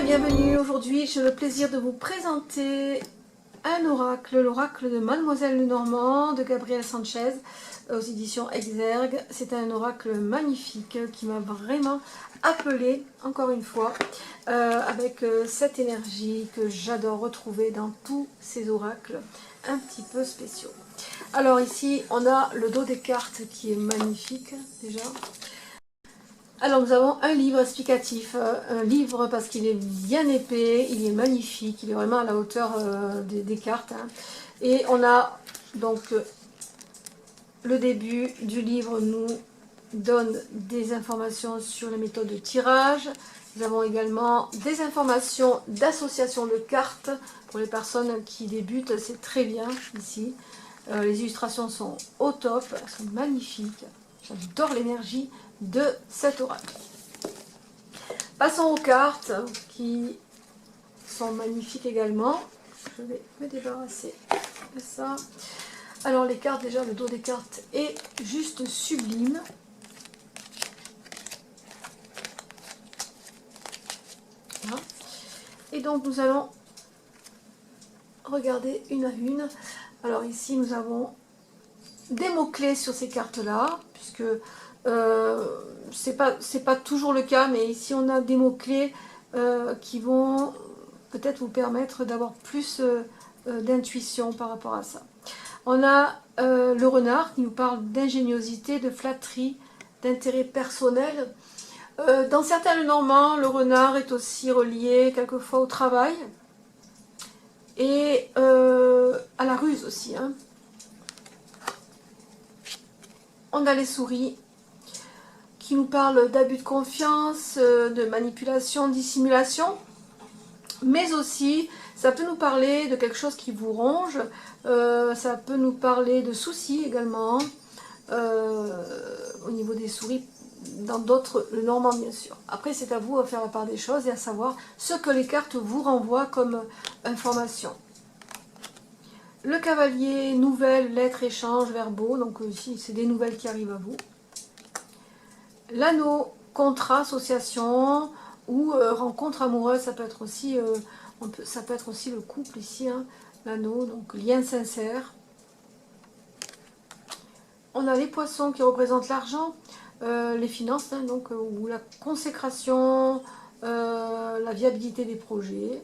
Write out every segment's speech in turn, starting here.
et bienvenue. Aujourd'hui, j'ai le plaisir de vous présenter un oracle, l'oracle de Mademoiselle Lenormand de Gabriel Sanchez aux éditions Exergue. C'est un oracle magnifique qui m'a vraiment appelée, encore une fois, avec cette énergie que j'adore retrouver dans tous ces oracles un petit peu spéciaux. Alors ici, on a le dos des cartes qui est magnifique déjà. Alors nous avons un livre explicatif, un livre parce qu'il est bien épais, il est magnifique, il est vraiment à la hauteur des cartes. Hein. Et on a donc le début du livre nous donne des informations sur les méthodes de tirage. Nous avons également des informations d'association de cartes pour les personnes qui débutent, c'est très bien ici. Les illustrations sont au top, elles sont magnifiques, j'adore l'énergie de cet oracle. Passons aux cartes qui sont magnifiques également. Je vais me débarrasser de ça. Alors les cartes, déjà le dos des cartes est juste sublime. Voilà. Et donc nous allons regarder une à une. Alors ici nous avons des mots-clés sur ces cartes-là, puisque c'est pas toujours le cas, mais ici on a des mots-clés qui vont peut-être vous permettre d'avoir plus d'intuition par rapport à ça. On a le renard qui nous parle d'ingéniosité, de flatterie, d'intérêt personnel. Dans certains Lenormand, le renard est aussi relié quelquefois au travail et à la ruse aussi. Hein. On a les souris qui nous parlent d'abus de confiance, de manipulation, dissimulation. Mais aussi, ça peut nous parler de quelque chose qui vous ronge. Ça peut nous parler de soucis également. Au niveau des souris, dans d'autres, le normand bien sûr. Après, c'est à vous à faire la part des choses et à savoir ce que les cartes vous renvoient comme information. Le cavalier, nouvelles, lettres, échanges, verbaux. Donc ici, c'est des nouvelles qui arrivent à vous. L'anneau, contrat, association ou rencontre amoureuse. Ça peut être aussi, ça peut être aussi le couple ici. Hein, l'anneau, donc lien sincère. On a les poissons qui représentent l'argent, les finances, hein, donc, ou la consécration, la viabilité des projets.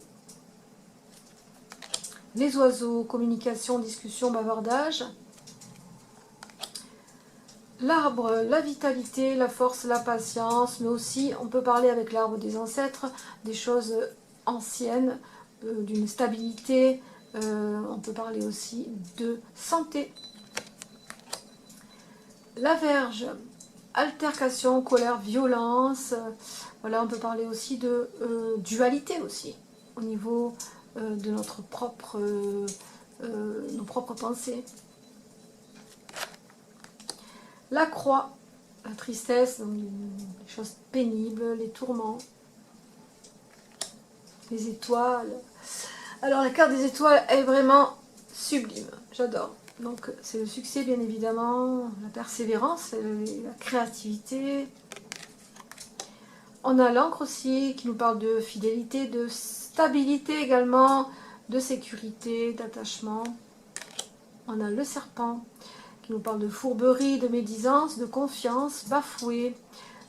Les oiseaux, communication, discussion, bavardage. L'arbre, la vitalité, la force, la patience, mais aussi on peut parler avec l'arbre des ancêtres, des choses anciennes, d'une stabilité, on peut parler aussi de santé. La Vierge, altercation, colère, violence, voilà, on peut parler aussi de dualité aussi, au niveau de notre propre, nos propres pensées. La Croix, la tristesse, donc les choses pénibles, les tourments, les étoiles. Alors la carte des étoiles est vraiment sublime, j'adore. Donc c'est le succès bien évidemment, la persévérance, la créativité. On a l'encre aussi qui nous parle de fidélité, de stabilité également, de sécurité, d'attachement. On a le serpent qui nous parle de fourberie, de médisance, de confiance, bafouée.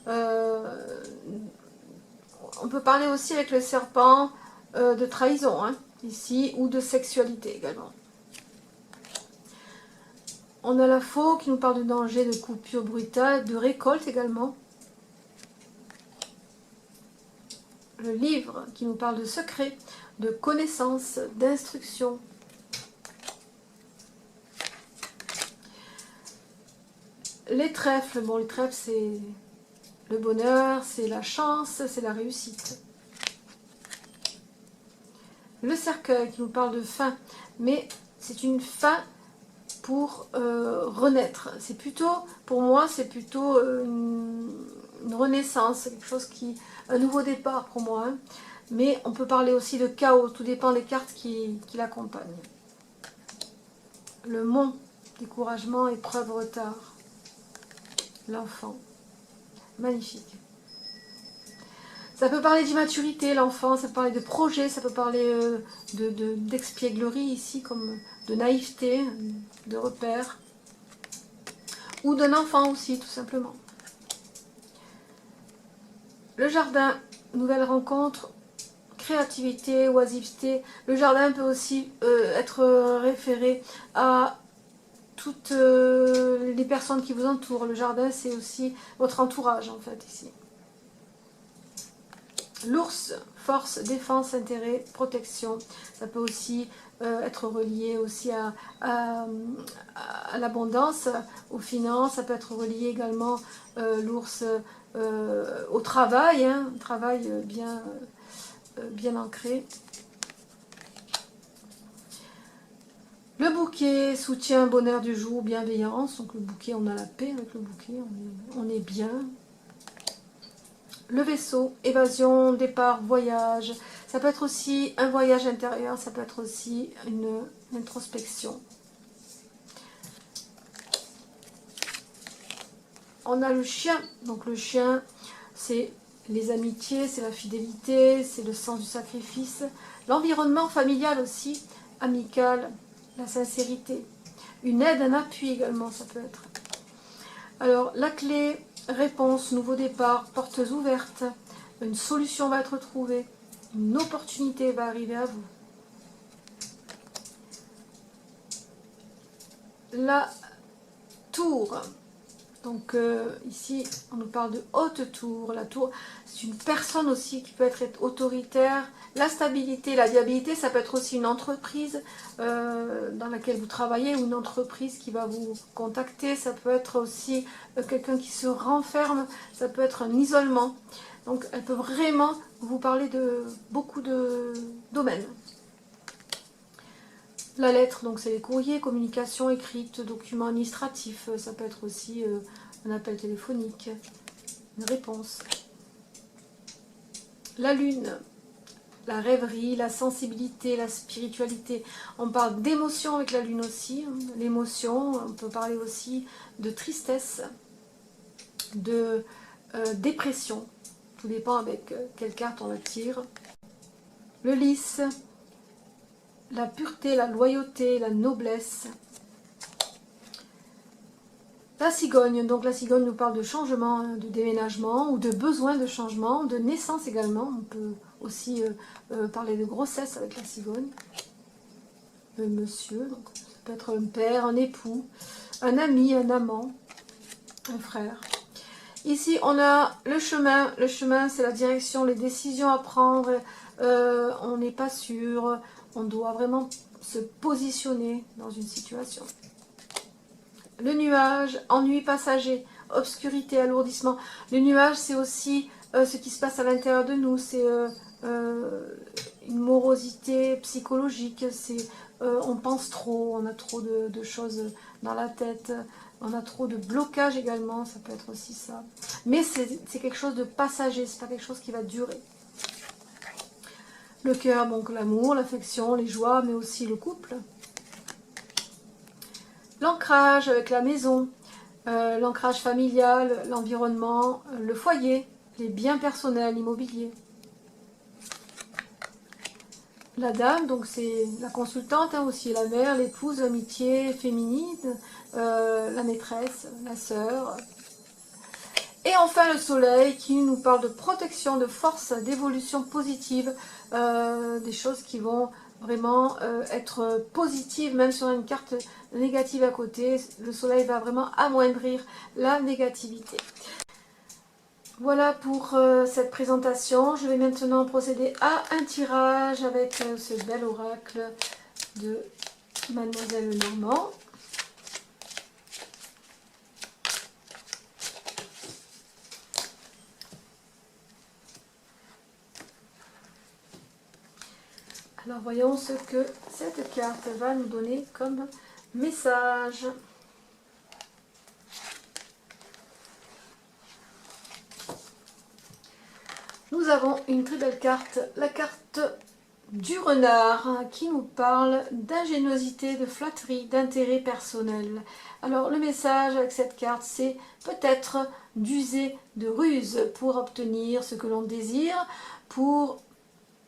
On peut parler aussi avec le serpent de trahison, hein, ici, ou de sexualité également. On a la faux qui nous parle de danger, de coupure brutale, de récolte également. Le livre qui nous parle de secret, de connaissance, d'instruction. Les trèfles, bon les trèfles c'est le bonheur, c'est la chance, c'est la réussite. Le cercueil qui nous parle de fin, mais c'est une fin pour renaître. C'est plutôt, pour moi, c'est plutôt une renaissance, quelque chose qui, un nouveau départ pour moi. Hein. Mais on peut parler aussi de chaos, tout dépend des cartes qui l'accompagnent. Le mont, découragement, épreuve, retard. L'enfant, magnifique. Ça peut parler d'immaturité, l'enfant, ça peut parler de projet, ça peut parler d'espièglerie ici, comme de naïveté, de repère. Ou d'un enfant aussi, tout simplement. Le jardin, nouvelle rencontre, créativité, oisiveté. Le jardin peut aussi être référé à toutes les personnes qui vous entourent. Le jardin, c'est aussi votre entourage, en fait, ici. L'ours, force, défense, intérêt, protection. Ça peut aussi être relié aussi à l'abondance, aux finances. Ça peut être relié également, l'ours, au travail, hein, un travail bien ancré. Le bouquet, soutien, bonheur du jour, bienveillance. Donc le bouquet, on a la paix avec le bouquet, on est bien. Le vaisseau, évasion, départ, voyage. Ça peut être aussi un voyage intérieur, ça peut être aussi une introspection. On a le chien. Donc le chien, c'est les amitiés, c'est la fidélité, c'est le sens du sacrifice. L'environnement familial aussi, amical, la sincérité. Une aide, un appui également, ça peut être. Alors, la clé, réponse, nouveau départ, portes ouvertes. Une solution va être trouvée. Une opportunité va arriver à vous. La tour. Donc ici, on nous parle de haute tour. La tour, c'est une personne aussi qui peut être autoritaire. La stabilité, la viabilité, ça peut être aussi une entreprise dans laquelle vous travaillez ou une entreprise qui va vous contacter. Ça peut être aussi quelqu'un qui se renferme. Ça peut être un isolement. Donc elle peut vraiment vous parler de beaucoup de domaines. La lettre, donc c'est les courriers, communication écrite, documents administratifs, ça peut être aussi un appel téléphonique, une réponse. La lune, la rêverie, la sensibilité, la spiritualité. On parle d'émotion avec la lune aussi, hein. L'émotion, on peut parler aussi de tristesse, de dépression. Tout dépend avec quelle carte on la tire. Le lys, la pureté, la loyauté, la noblesse. La cigogne, donc la cigogne nous parle de changement, de déménagement ou de besoin de changement, de naissance également. On peut aussi parler de grossesse avec la cigogne. Le monsieur, donc ça peut être un père, un époux, un ami, un amant, un frère. Ici on a le chemin. Le chemin, c'est la direction, les décisions à prendre. On n'est pas sûr, on doit vraiment se positionner dans une situation. Le nuage, ennui passager, obscurité, alourdissement. Le nuage, c'est aussi ce qui se passe à l'intérieur de nous. C'est une morosité psychologique. On pense trop, on a trop de choses dans la tête. On a trop de blocages également, ça peut être aussi ça. Mais c'est quelque chose de passager, c'est pas quelque chose qui va durer. Le cœur, donc l'amour, l'affection, les joies, mais aussi le couple. L'ancrage avec la maison, l'ancrage familial, l'environnement, le foyer, les biens personnels, immobiliers. La dame, donc c'est la consultante, hein, aussi la mère, l'épouse, l'amitié féminine, la maîtresse, la sœur. Et enfin le soleil qui nous parle de protection, de force, d'évolution positive, des choses qui vont vraiment être positives, même sur une carte négative à côté. Le soleil va vraiment amoindrir la négativité. Voilà pour cette présentation. Je vais maintenant procéder à un tirage avec ce bel oracle de Mademoiselle Lenormand. Alors voyons ce que cette carte va nous donner comme message. Nous avons une très belle carte, la carte du renard qui nous parle d'ingéniosité, de flatterie, d'intérêt personnel. Alors le message avec cette carte, c'est peut-être d'user de ruse pour obtenir ce que l'on désire, pour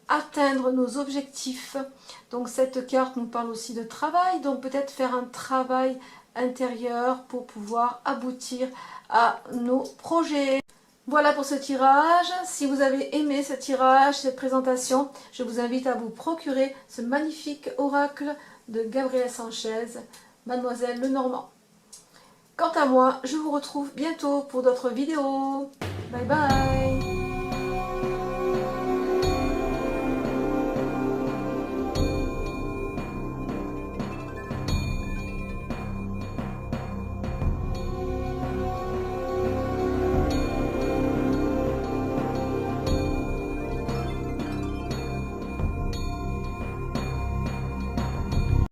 atteindre nos objectifs. Donc cette carte nous parle aussi de travail, donc peut-être faire un travail intérieur pour pouvoir aboutir à nos projets. Voilà pour ce tirage. Si vous avez aimé ce tirage, cette présentation, je vous invite à vous procurer ce magnifique oracle de Gabriel Sanchez, Mademoiselle Lenormand. Quant à moi, je vous retrouve bientôt pour d'autres vidéos. Bye bye.